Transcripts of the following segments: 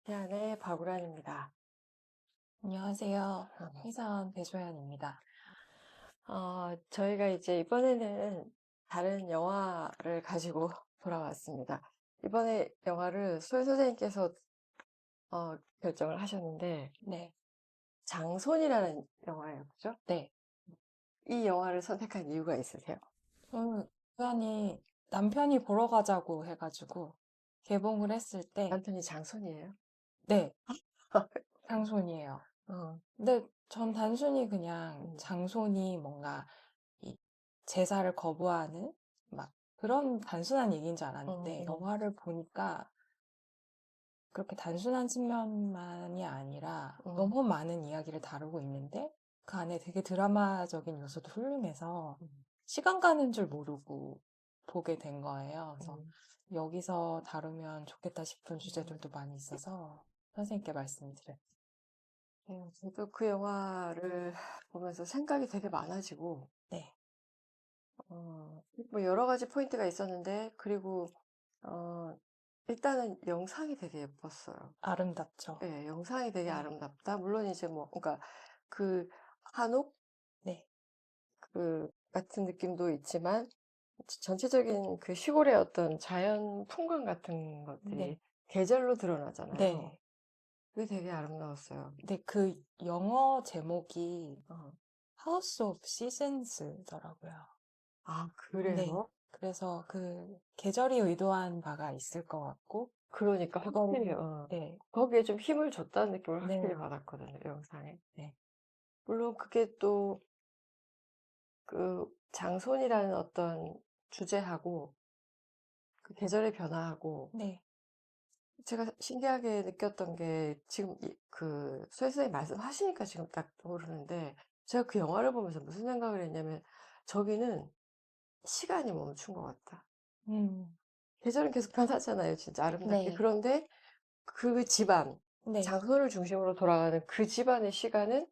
태안의 박우란입니다. 안녕하세요. 회사원 배소연입니다. 저희가 이제 이번에는 다른 영화를 가지고 돌아왔습니다. 이번에 영화를 소혜 선생님께서 결정을 하셨는데, 네, 장손이라는 영화예요. 그죠? 네. 이 영화를 선택한 이유가 있으세요? 저는 우연히 남편이 보러 가자고 해가지고 개봉을 했을 때, 남편이 장손이에요? 네, 장손이에요. 어, 근데 전 단순히 그냥 음, 장손이 뭔가 이 제사를 거부하는 막 그런 단순한 얘기인 줄 음, 알았는데, 음, 영화를 보니까 그렇게 단순한 측면만이 아니라 음, 너무 많은 이야기를 다루고 있는데, 그 안에 되게 드라마적인 요소도 훌륭해서 음, 시간 가는 줄 모르고 보게 된 거예요. 그래서 음, 여기서 다루면 좋겠다 싶은 음. 주제들도 많이 있어서 선생님께 말씀드려요. 저도 그 영화를 보면서 생각이 되게 많아지고, 네, 뭐 여러 가지 포인트가 있었는데, 그리고 어, 일단은 영상이 되게 예뻤어요. 아름답죠. 예, 영상이 되게 네, 아름답다. 물론 이제 뭐, 그러니까 그 한옥 네, 그 같은 느낌도 있지만 전체적인 그 시골의 어떤 자연 풍광 같은 네, 것들이 계절로 드러나잖아요. 네. 그게 되게 아름다웠어요. 근데 그 영어 제목이 어. House of Seasons더라고요. 아, 네. 그래요? 그래서 그 계절이 의도한 바가 있을 것 같고, 그러니까 확실히, 그건, 네, 거기에 좀 힘을 줬다는 느낌을 확실히 네, 받았거든요, 영상에. 네, 물론 그게 또 그 장손이라는 어떤 주제하고 그 계절의 변화하고 네, 제가 신기하게 느꼈던 게 지금 그 소혜 선생님 말씀하시니까 지금 딱 떠오르는데 제가 그 영화를 보면서 무슨 생각을 했냐면 저기는 시간이 멈춘 것 같다. 음, 계절은 계속 변하잖아요, 진짜 아름답게. 네, 그런데 그 집안, 네, 장손을 중심으로 돌아가는 그 집안의 시간은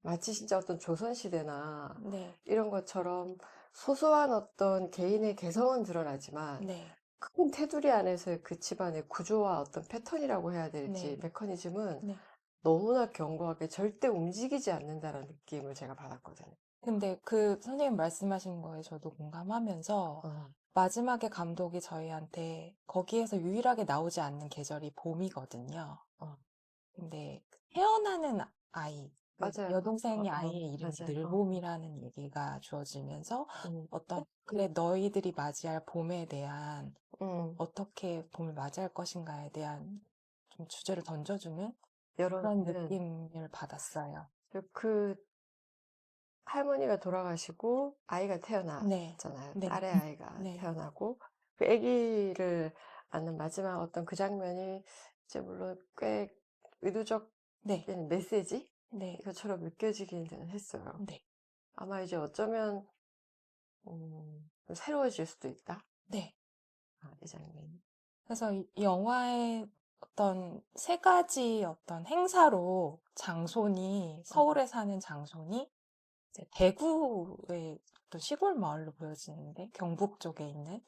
마치 진짜 어떤 조선시대나 네, 이런 것처럼 소소한 어떤 개인의 개성은 드러나지만 네, 큰 테두리 안에서의 그 집안의 구조와 어떤 패턴이라고 해야 될지 네, 메커니즘은 네. 너무나 견고하게 절대 움직이지 않는다는 느낌을 제가 받았거든요. 근데 그 선생님 말씀하신 거에 저도 공감하면서 어, 마지막에 감독이 저희한테 거기에서 유일하게 나오지 않는 계절이 봄이거든요. 어, 근데 그 태어나는 아이, 그 맞아요. 여동생이 아이의 이름이 맞아요. 늘봄이라는 얘기가 주어지면서 음, 그래, 너희들이 맞이할 봄에 대한 음, 어떻게 봄을 맞이할 것인가에 대한 좀 주제를 던져주는 그런 여러분은 느낌을 받았어요. 그 할머니가 돌아가시고 아이가 네, 태어났잖아요. 네, 딸의 아이가 네, 태어나고 그 아기를 안는 마지막 어떤 그 장면이 이제 물론 꽤 네, 의도적인 메시지 네, 이것처럼 느껴지기는 했어요. 네, 아마 이제 어쩌면 좀 새로워질 수도 있다. 네. 이 장면이. 그래서 이 영화의 어떤 세 가지 어떤 행사로 음, 서울에 사는 장손이 이제 대구의 또 시골 마을로 보여지는데, 경북 쪽에 있는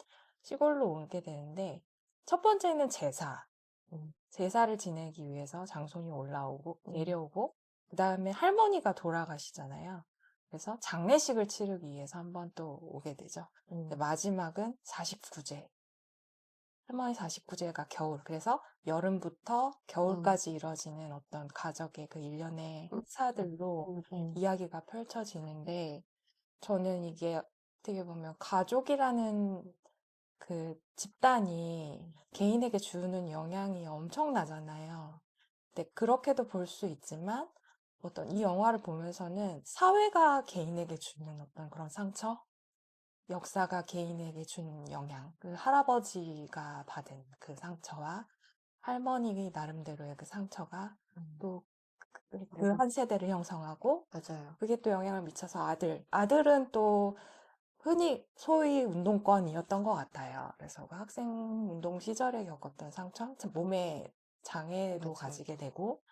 시골로 오게 되는데, 첫 번째는 제사. 음, 제사를 지내기 위해서 장손이 올라오고, 음, 내려오고, 그 다음에 할머니가 돌아가시잖아요. 그래서 장례식을 치르기 위해서 한번 또 오게 되죠. 근데 음, 마지막은 49제. 할머니 49제가 겨울. 그래서 여름부터 음, 겨울까지 이뤄지는 어떤 가족의 그 일련의 음, 행사들로 음, 이야기가 펼쳐지는데, 저는 이게 어떻게 보면 가족이라는 그 집단이 개인에게 주는 영향이 엄청나잖아요. 근데 그렇게도 볼 수 있지만 어떤 이 영화를 보면서는 사회가 개인에게 주는 어떤 그런 상처, 역사가 개인에게 준 영향, 그 할아버지가 받은 그 상처와 할머니 나름대로의 그 상처가 음. 또 그 그리고 한 세대를 형성하고, 맞아요. 그게 또 영향을 미쳐서 아들은 또 흔히 소위 운동권이었던 것 같아요. 그래서 그 학생 운동 시절에 겪었던 상처, 참 몸에 장애도 맞아요. 가지게 되고,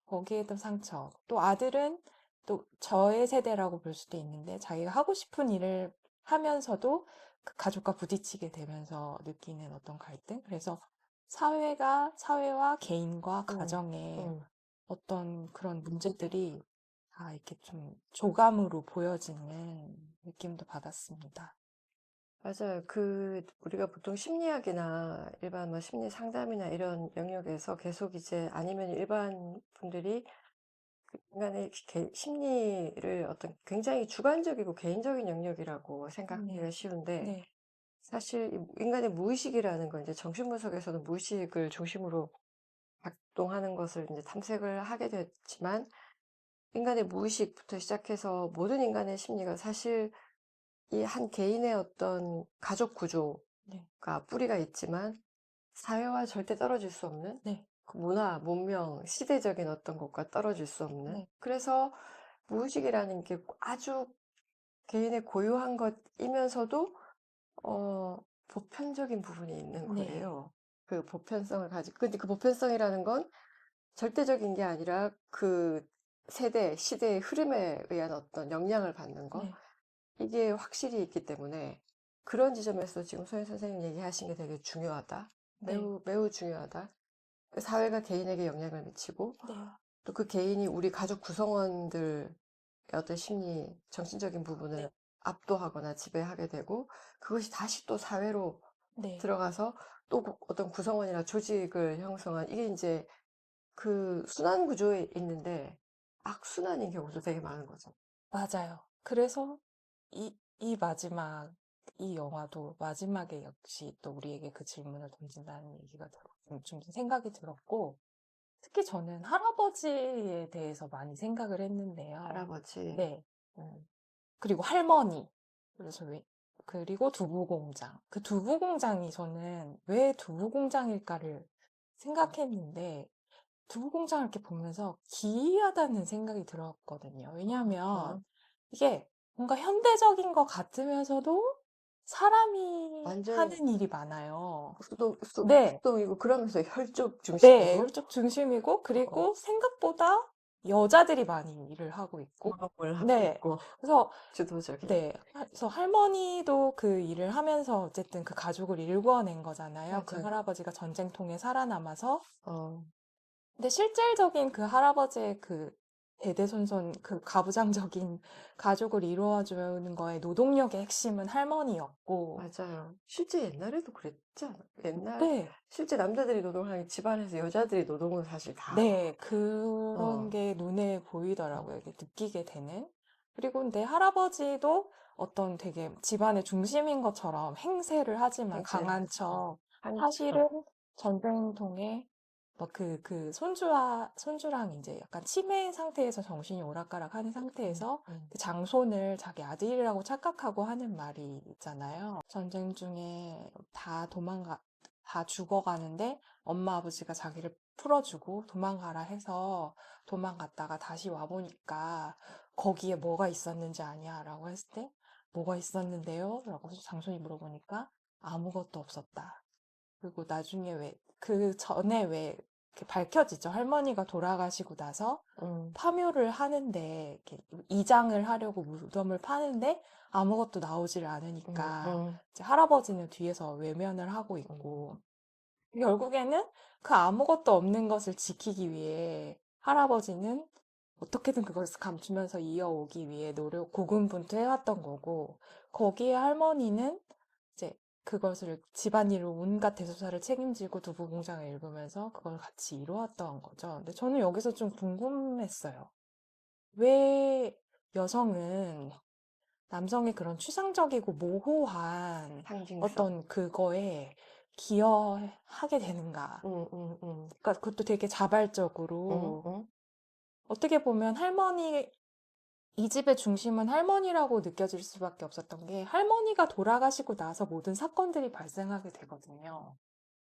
거기에 또 상처. 또 아들은 또 저의 세대라고 볼 수도 있는데, 자기가 하고 싶은 일을 하면서도 그 가족과 부딪히게 되면서 느끼는 어떤 갈등? 그래서 사회와 개인과 음, 가정에 음. 어떤 그런 문제들이 다 이렇게 좀 조감으로 보여지는 느낌도 받았습니다. 맞아요. 우리가 보통 심리학이나 일반 뭐 심리 상담이나 이런 영역에서 계속 이제 아니면 일반 분들이 그 인간의 심리를 어떤 굉장히 주관적이고 개인적인 영역이라고 생각하기가 네, 쉬운데 네, 사실 인간의 무의식이라는 건 이제 정신분석에서는 무의식을 중심으로 작동하는 것을 이제 탐색을 하게 됐지만 인간의 무의식부터 시작해서 모든 인간의 심리가 사실 이 한 개인의 어떤 가족 네, 구조가 뿌리가 있지만 사회와 절대 떨어질 수 없는 네, 그 문화, 문명, 시대적인 어떤 것과 떨어질 수 없는 네, 그래서 무의식이라는 게 아주 개인의 고유한 것이면서도 어, 보편적인 부분이 있는 네, 거예요. 그 보편성을 가지고 근데 그 보편성이라는 건 절대적인 게 아니라 그 세대, 시대의 흐름에 의한 어떤 영향을 받는 거 네, 이게 확실히 있기 때문에 그런 지점에서 지금 소연 선생님 얘기하신 게 되게 중요하다. 네, 매우, 매우 중요하다. 그 사회가 개인에게 영향을 미치고 네, 또 그 개인이 우리 가족 구성원들의 어떤 심리, 정신적인 부분을 압도하거나 지배하게 되고 그것이 다시 또 사회로 네, 들어가서 또 어떤 구성원이나 조직을 형성한 이게 이제 그 순환 구조에 있는데 악순환인 경우도 되게 많은 거죠. 맞아요. 그래서 이 마지막, 이 영화도 마지막에 역시 또 우리에게 그 질문을 던진다는 얘기가 좀 생각이 들었고, 특히 저는 할아버지에 대해서 많이 생각을 했는데요. 할아버지, 네. 음, 그리고 할머니. 그래서 그리고 두부공장. 그 두부공장이 저는 왜 두부공장일까를 생각했는데, 두부공장을 이렇게 보면서 기이하다는 생각이 들었거든요. 왜냐하면 어, 이게 뭔가 현대적인 것 같으면서도 사람이 완전히 하는 일이 많아요. 네, 수동이고 그러면서 혈족 네, 중심이고 혈족 중심이고, 어, 그리고 생각보다 여자들이 많이 일을 하고 있고, 공업을 하고 네. 있고 그래서, 주도적인 네. 그래서 할머니도 그 일을 하면서 어쨌든 그 가족을 일궈낸 거잖아요. 그 맞아요. 할아버지가 전쟁통에 살아남아서. 어, 근데 실질적인 그 할아버지의 그 대대손손 그 가부장적인 가족을 이루어주는 거에 노동력의 핵심은 할머니였고, 맞아요. 실제 옛날에도 그랬지 않아? 옛날 네. 실제 남자들이 노동하는 집안에서 여자들이 노동은 사실 다 네, 그런 어, 게 눈에 어, 보이더라고요. 이렇게 느끼게 되는. 그리고 내 할아버지도 어떤 되게 집안의 중심인 것처럼 행세를 하지만 행세를 강한 하죠. 척, 한척 사실은 전쟁통에 뭐 손주랑 이제 약간 치매 상태에서 정신이 오락가락 하는 음, 상태에서 음, 그 장손을 자기 아들이라고 착각하고 하는 말이 있잖아요. 전쟁 중에 다 죽어가는데 엄마 아버지가 자기를 풀어주고 도망가라 해서 도망갔다가 다시 와보니까 거기에 뭐가 있었는지 아냐? 라고 했을 때 뭐가 있었는데요? 라고 장손이 물어보니까 아무것도 없었다. 그리고 나중에 그 전에 이렇게 밝혀지죠. 할머니가 돌아가시고 나서 음, 파묘를 하는데, 이렇게 이장을 하려고 무덤을 파는데 아무것도 나오질 않으니까 음, 이제 할아버지는 뒤에서 외면을 하고 음, 있고, 결국에는 그 아무것도 없는 것을 지키기 위해 할아버지는 어떻게든 그것을 감추면서 이어오기 위해 고군분투해왔던 거고, 거기에 할머니는 이제 그것을 집안일로 온갖 대소사를 책임지고 두부공장을 읽으면서 그걸 같이 이루었던 거죠. 근데 저는 여기서 좀 궁금했어요. 왜 여성은 남성의 그런 추상적이고 모호한 상징성. 어떤 그거에 기여하게 되는가? 음, 음, 음, 그러니까 그것도 되게 자발적으로 음. 어떻게 보면 이 집의 중심은 할머니라고 느껴질 수밖에 없었던 게 할머니가 돌아가시고 나서 모든 사건들이 발생하게 되거든요.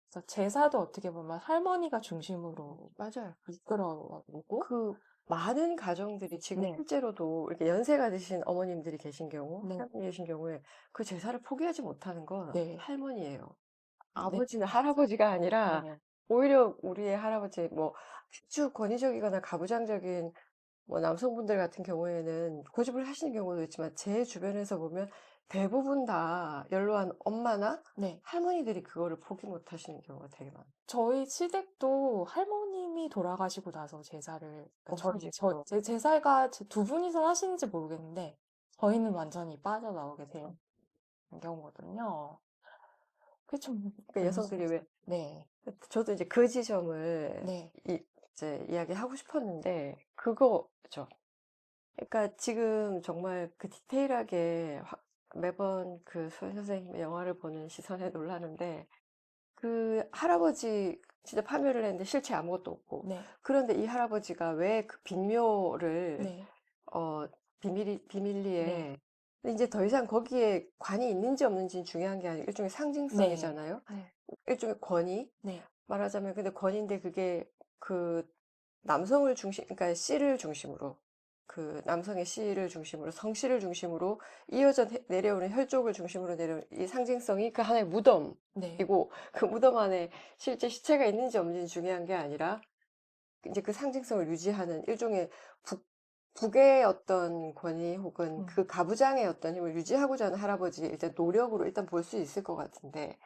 그래서 제사도 어떻게 보면 할머니가 중심으로 맞아요. 이끌어오고, 그 많은 가정들이 지금 네, 실제로도 이렇게 연세가 드신 어머님들이 계신 경우, 네, 할머니 계신 경우에 그 제사를 포기하지 못하는 건 네, 할머니예요. 네, 아버지는 할아버지가 아니라 네, 오히려 우리의 할아버지 뭐 아주 권위적이거나 가부장적인 뭐 남성분들 같은 경우에는 고집을 하시는 경우도 있지만 제 주변에서 보면 대부분 다 연로한 엄마나 네. 할머니들이 그거를 포기 못 하시는 경우가 되게 많아요. 저희 시댁도 할머님이 돌아가시고 나서 제사를, 그러니까 없어지고. 제 제사가 두 분이서 하시는지 모르겠는데, 저희는 완전히 빠져나오게 되는 경우거든요. 그게 좀 그러니까 여성들이 문제죠. 왜, 네, 저도 이제 그 지점을 네, 이제 이야기하고 싶었는데, 그거죠. 그러니까 지금 정말 그 디테일하게 매번 그 선생님의 영화를 보는 시선에 놀라는데, 그 할아버지 진짜 파묘를 했는데 실체 아무것도 없고, 네, 그런데 이 할아버지가 왜 그 빈묘를 네, 어 네, 비밀리에, 근데 이제 더 이상 거기에 관이 있는지 없는지는 중요한 게 아니고 일종의 네, 상징성이잖아요. 네, 일종의 권위, 네, 말하자면. 근데 권위인데 그게 그 남성을 중심, 그러니까 씨를 중심으로, 그 남성의 씨를 중심으로, 성씨를 중심으로 이어져 내려오는 혈족을 중심으로 내려오는 이 상징성이 그 하나의 네, 무덤이고, 그 무덤 안에 실제 시체가 있는지 없는지 중요한 게 아니라 이제 그 상징성을 유지하는 일종의 북의 어떤 권위 혹은 음, 그 가부장의 어떤 힘을 유지하고자 하는 할아버지의 일단 노력으로 일단 볼 수 있을 것 같은데,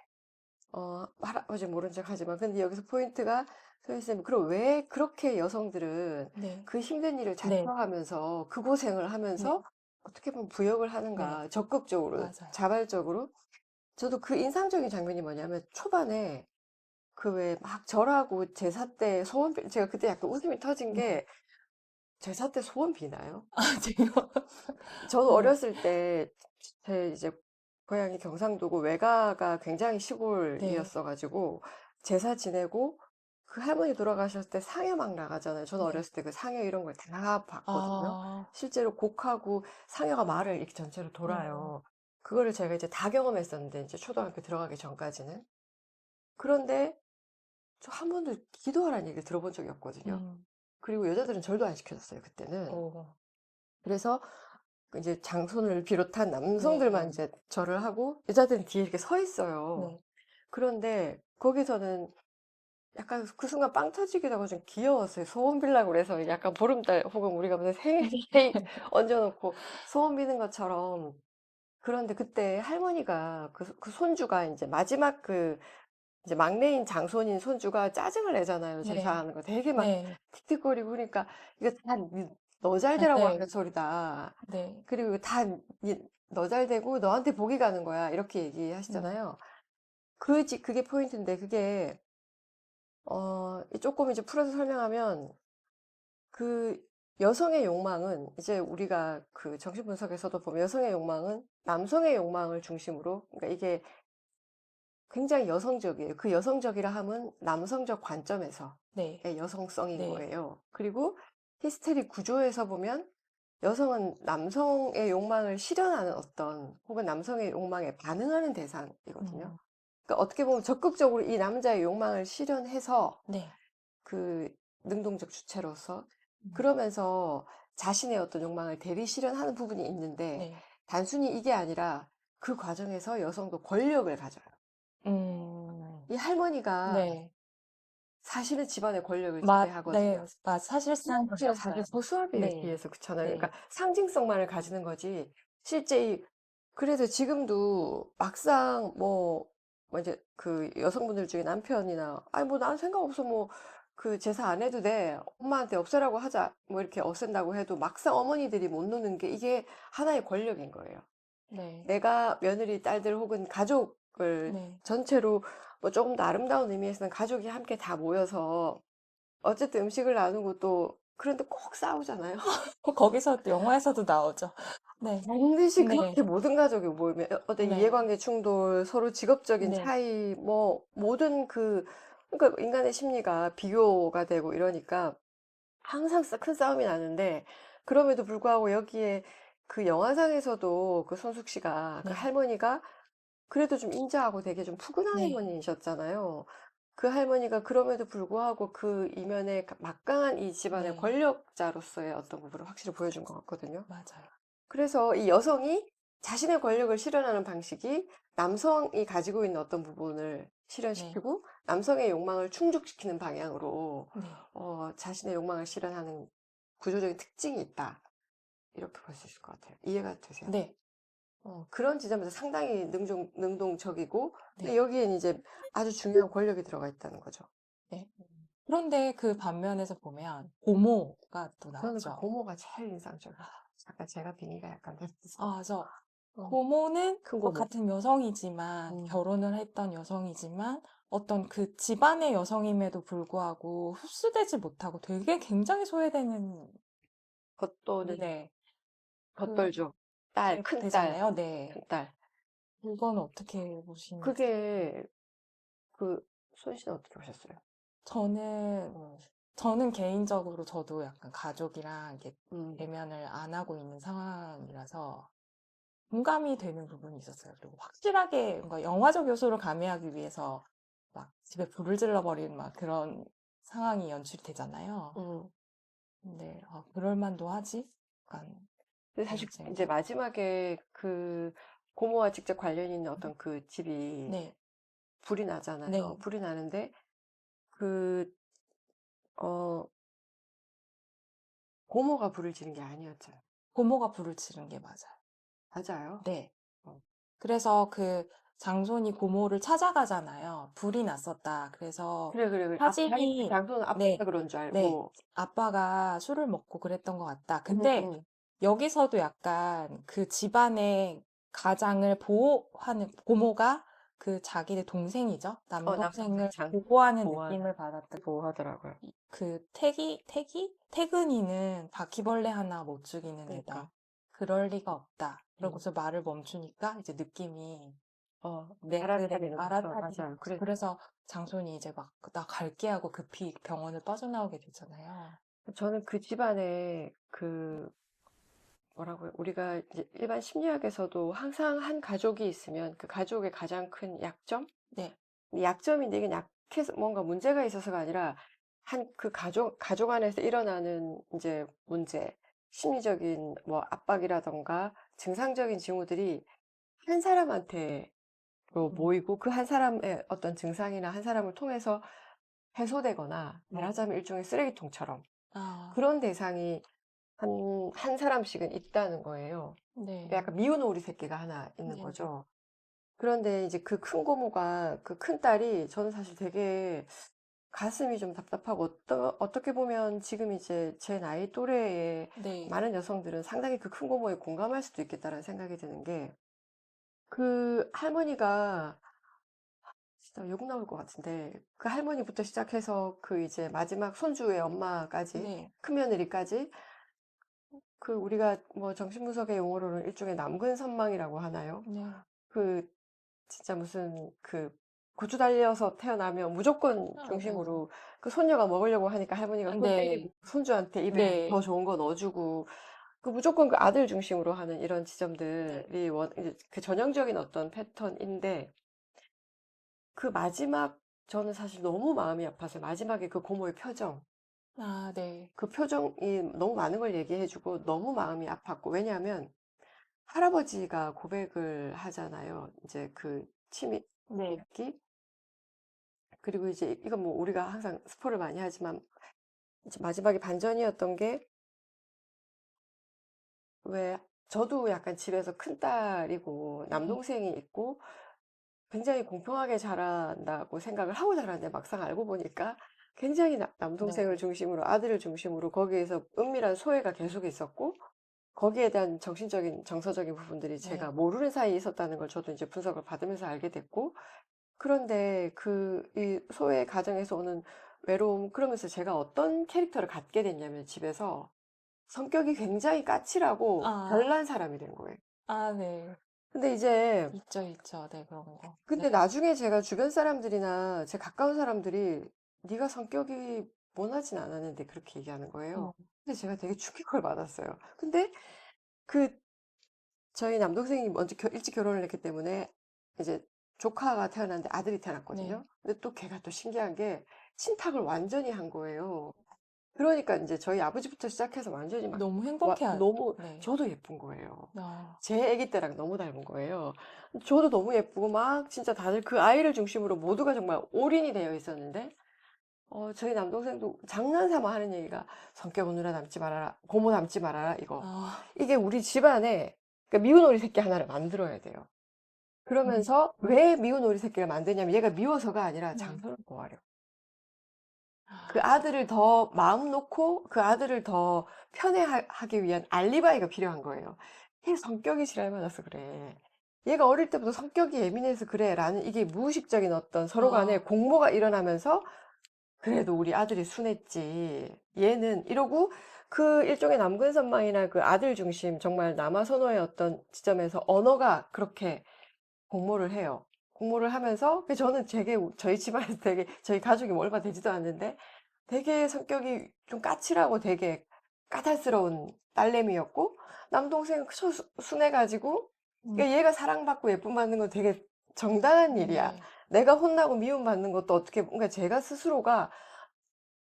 할아버지 모른 척 하지만, 근데 여기서 포인트가, 선생님, 그럼 왜 그렇게 여성들은 네, 그 힘든 일을 네, 자처하면서 그 고생을 네, 하면서 어떻게 보면 부역을 네, 하는가, 적극적으로, 맞아요. 자발적으로. 저도 그 인상적인 장면이 뭐냐면, 초반에 그 왜 막 절하고 제사 때 소원 제가 그때 약간 웃음이 터진 네. 게, 제사 때 소원 비나요? 아, 지금, 저도 네, 어렸을 때 제 이제 고향이 경상도고 외가가 굉장히 네, 시골이었어가지고 제사 지내고 그 할머니 돌아가셨을 때 상여 막 나가잖아요. 저는 네. 어렸을 때 그 상여 이런 걸 다 봤거든요. 아, 실제로 곡하고 상여가 말을 이렇게 전체로 음, 돌아요. 그거를 제가 이제 다 경험했었는데, 이제 초등학교 들어가기 전까지는. 그런데 저 한 번도 기도하라는 얘기를 들어본 적이 없거든요. 음, 그리고 여자들은 절도 안 시켜줬어요, 그때는. 오, 그래서 이제 장손을 비롯한 남성들만 네, 이제 절을 하고 여자들은 뒤에 이렇게 서 있어요. 네, 그런데 거기서는 약간 그 순간 빵 터지기도 하고 좀 귀여웠어요. 소원 빌라고 그래서 약간 보름달 혹은 우리가 무슨 생일 케이크 얹어놓고 소원 비는 것처럼. 그런데 그때 할머니가 그 손주가 이제 마지막 그 이제 막내인 장손인 손주가 짜증을 내잖아요. 네, 제사하는 거 되게 막 네, 틱틱거리고. 그러니까 이거 다 너 잘 되라고 네, 하는 소리다. 네, 그리고 다 너 잘 되고 너한테 복이 가는 거야, 이렇게 네, 얘기하시잖아요. 그게 포인트인데, 그게 조금 이제 풀어서 설명하면, 그 여성의 욕망은 이제 우리가 그 정신분석에서도 보면 여성의 욕망은 남성의 욕망을 중심으로, 그러니까 이게 굉장히 여성적이에요. 그 여성적이라 함은 남성적 관점에서의 네, 여성성인 네, 거예요. 그리고 히스테리 구조에서 보면 여성은 남성의 욕망을 실현하는 어떤, 혹은 남성의 욕망에 반응하는 대상이거든요. 음, 그러니까 어떻게 보면 적극적으로 이 남자의 욕망을 실현해서 네, 그 능동적 주체로서, 음, 그러면서 자신의 어떤 욕망을 대리 실현하는 부분이 있는데, 네, 단순히 이게 아니라 그 과정에서 여성도 권력을 가져요. 음, 이 할머니가 네, 사실은 집안의 권력을 지배하거든요. 네, 사실상 사실 그렇어요. 허수아비에 네, 비해서 그렇잖아요. 그러니까 네, 상징성만을 가지는 거지. 실제 그래서 지금도 막상 뭐 이제 그 여성분들 중에 남편이나, 아니 뭐 난 생각 없어, 뭐 그 제사 안 해도 돼, 엄마한테 없애라고 하자, 뭐 이렇게 없앤다고 해도 막상 어머니들이 못 노는 게 이게 하나의 권력인 거예요. 네, 내가 며느리, 딸들 혹은 가족을 네. 전체로, 뭐 조금 더 아름다운 의미에서는 가족이 함께 다 모여서 어쨌든 음식을 나누고, 또 그런데 꼭 싸우잖아요. 거기서 영화에서도 나오죠. 네, 반드시 네, 그렇게 모든 가족이 모이면 어떤 네, 이해관계 충돌, 서로 직업적인 네, 차이, 뭐 모든 그러니까 인간의 심리가 비교가 되고 이러니까 항상 큰 싸움이 나는데, 그럼에도 불구하고 여기에 그 영화상에서도 그 손숙 씨가, 그 네, 할머니가 그래도 좀 인자하고 되게 좀 푸근한 네, 할머니이셨잖아요. 그 할머니가 그럼에도 불구하고 그 이면에 막강한 이 집안의 네, 권력자로서의 어떤 부분을 확실히 보여준 것 같거든요. 맞아요. 그래서 이 여성이 자신의 권력을 실현하는 방식이 남성이 가지고 있는 어떤 부분을 네, 실현시키고 남성의 욕망을 충족시키는 방향으로 네, 자신의 욕망을 실현하는 구조적인 특징이 있다. 이렇게 볼 수 있을 것 같아요. 이해가 되세요? 네. 그런 지점에서 상당히 능동적이고, 근데 네. 여기엔 이제 아주 중요한 권력이 들어가 있다는 거죠. 네. 그런데 그 반면에서 보면 고모가 또 저는 그 나오죠. 고모가 제일 인상적이에요. 약간 제가 비위가 약간 됐어서. 아, 저 어, 고모는 큰 뭐 고모. 같은 여성이지만 음, 결혼을 했던 여성이지만 어떤 그 집안의 여성임에도 불구하고 흡수되지 못하고 되게 굉장히 소외되는 겉도는, 네. 그 겉돌죠. 딸, 게 큰 딸, 되잖아요. 네. 큰 딸. 그건 어떻게 보시는지. 그게, 손 씨는 어떻게 보셨어요? 저는 어, 저는 개인적으로 저도 약간 가족이랑 이렇게 음, 대면을 안 하고 있는 상황이라서 공감이 되는 부분이 있었어요. 그리고 확실하게 뭔가 영화적 요소를 가미하기 위해서 막 집에 불을 질러버리는 막 그런 상황이 연출이 되잖아요. 음. 근데 그럴 만도 하지? 약간 근데 사실 이제 이제 마지막에 그 고모와 직접 관련 있는 어떤 그 집이 네, 불이 나잖아요. 네. 불이 나는데 그, 어, 고모가 불을 지른 게 아니었죠. 고모가 불을 지른 게 맞아요. 맞아요. 네. 어. 그래서 그 장손이 고모를 찾아가잖아요. 불이 났었다. 그래서 그래, 그래, 그래. 자기 사진이, 장소는 아빠가 네, 그런 줄 네. 알고. 아빠가 술을 먹고 그랬던 것 같다. 응, 근데 응. 여기서도 약간 그 집안의 가장을 보호하는 고모가 그 자기네 동생이죠. 남동생 남동생을 장 보호하는 보호한, 느낌을 받았던 보호하더라고요. 그 태근이는 바퀴벌레 하나 못 죽이는 그러니까, 애다. 그럴 리가 없다. 음, 그러고서 말을 멈추니까 이제 느낌이 네, 그래, 알아차리는 거죠. 알아차리는 맞아요. 거죠. 그래, 그래서 장손이 이제 막, 나 갈게 하고 급히 병원을 빠져나오게 되잖아요. 저는 그 집안에 뭐라고요? 우리가 이제 일반 심리학에서도 항상 한 가족이 있으면 그 가족의 가장 큰 약점? 네, 이 약점인데 이게 약해서 뭔가 문제가 있어서가 아니라 그 가족 안에서 일어나는 이제 문제, 심리적인 뭐 압박이라던가 증상적인 징후들이 한 사람한테 음, 모이고 그 한 사람의 어떤 증상이나 한 사람을 통해서 해소되거나 네, 말하자면 일종의 쓰레기통처럼 아, 그런 대상이 한 사람씩은 있다는 거예요. 그러니까 네, 약간 미운 오리 새끼가 하나 있는 네, 거죠. 그런데 이제 그 큰 고모가 그 큰 딸이 저는 사실 되게 가슴이 좀 답답하고 어떻게 보면 지금 이제 제 나이 또래의 네, 많은 여성들은 상당히 그 큰 고모에 공감할 수도 있겠다라는 생각이 드는 게 그 할머니가 진짜 욕 나올 것 같은데 그 할머니부터 시작해서 그 이제 마지막 손주의 엄마까지 네, 큰며느리까지 그 우리가 뭐 정신분석의 용어로는 일종의 남근 선망이라고 하나요? 네, 그 진짜 무슨 고추 달려서 태어나면 무조건 네, 중심으로 그 손녀가 먹으려고 하니까 할머니가 손 네, 때리고 손주한테 입에 더 네, 좋은 거 넣어주고 그 무조건 그 아들 중심으로 하는 이런 네. 지점들이 이제 그 전형적인 어떤 패턴인데 그 마지막 저는 사실 너무 마음이 아파서 마지막에 그 고모의 표정 아, 네, 그 표정이 너무 많은 걸 얘기해주고 너무 마음이 아팠고 왜냐하면 할아버지가 고백을 하잖아요. 이제 그 네, 치밀기 그리고 이제 이건 뭐 우리가 항상 스포를 많이 하지만 이제 마지막에 반전이었던 게 왜 저도 약간 집에서 큰딸이고 네, 남동생이 있고 굉장히 공평하게 자란다고 생각을 하고 자랐는데 막상 알고 보니까 굉장히 남동생을 네, 중심으로 아들을 중심으로 거기에서 은밀한 소외가 계속 있었고 거기에 대한 정신적인 정서적인 부분들이 제가 네. 모르는 사이에 있었다는 걸 저도 이제 분석을 받으면서 알게 됐고 그런데 이 소외 가정에서 오는 외로움, 그러면서 제가 어떤 캐릭터를 갖게 됐냐면 집에서 성격이 굉장히 까칠하고 아, 별난 사람이 된 거예요. 아, 네. 근데 이제, 있죠, 있죠. 네, 그런 거. 근데 네. 나중에 제가 주변 사람들이나 제 가까운 사람들이 네가 성격이 모나진 않았는데 그렇게 얘기하는 음, 거예요. 근데 제가 되게 충격을 받았어요. 근데 그 저희 남동생이 먼저 일찍 결혼을 했기 때문에 이제 조카가 태어났는데 아들이 네. 태어났거든요. 근데 또 걔가 또 신기한 게 친탁을 완전히 한 거예요. 그러니까 이제 저희 아버지부터 시작해서 완전히 막 너무 행복해. 너무 네. 저도 예쁜 거예요. 아, 제 아기 때랑 너무 닮은 거예요. 저도 너무 예쁘고 막 진짜 다들 그 아이를 중심으로 모두가 정말 올인이 되어 있었는데 저희 남동생도 장난삼아 하는 얘기가 성격은 누나 닮지 말아라, 고모 닮지 말아라 이거. 아, 이게 우리 집안에 그러니까 미운 오리 새끼 하나를 만들어야 돼요. 음. 그러면서 왜 미운 오리 새끼를 만드냐면 얘가 미워서가 아니라 음. 장선을 보호하려고. 그 아들을 더 마음 놓고 그 아들을 더 편애하기 위한 알리바이가 필요한 거예요. 얘 성격이 지랄 맞아서 그래. 얘가 어릴 때부터 성격이 예민해서 그래. 라는 이게 무의식적인 어떤 서로 간에 아. 공모가 일어나면서 그래도 우리 아들이 순했지. 얘는 이러고 그 일종의 남근선망이나 그 아들 중심 정말 남아 선호의 어떤 지점에서 언어가 그렇게 공모를 해요. 공모를 하면서 저는 되게 저희 집안에서 되게 저희 가족이 뭐 얼마 되지도 않는데 되게 성격이 좀 까칠하고 되게 까탈스러운 딸내미였고 남동생은 그저 순해가지고 음. 그러니까 얘가 사랑받고 예쁨 받는 건 되게 정당한 일이야. 네. 내가 혼나고 미움받는 것도 어떻게 뭔가 제가 스스로가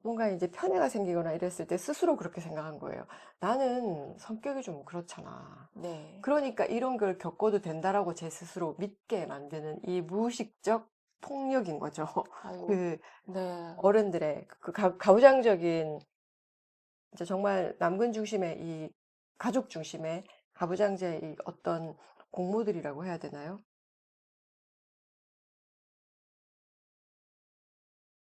뭔가 이제 편애가 생기거나 이랬을 때 스스로 그렇게 생각한 거예요. 나는 성격이 좀 그렇잖아. 네. 그러니까 이런 걸 겪어도 된다라고 제 스스로 믿게 만드는 이 무의식적 폭력인 거죠. 아이고. 그 네. 어른들의 그 가부장적인 이제 정말 남근 중심의 이 가족 중심의 가부장제의 이 어떤 공모들이라고 해야 되나요?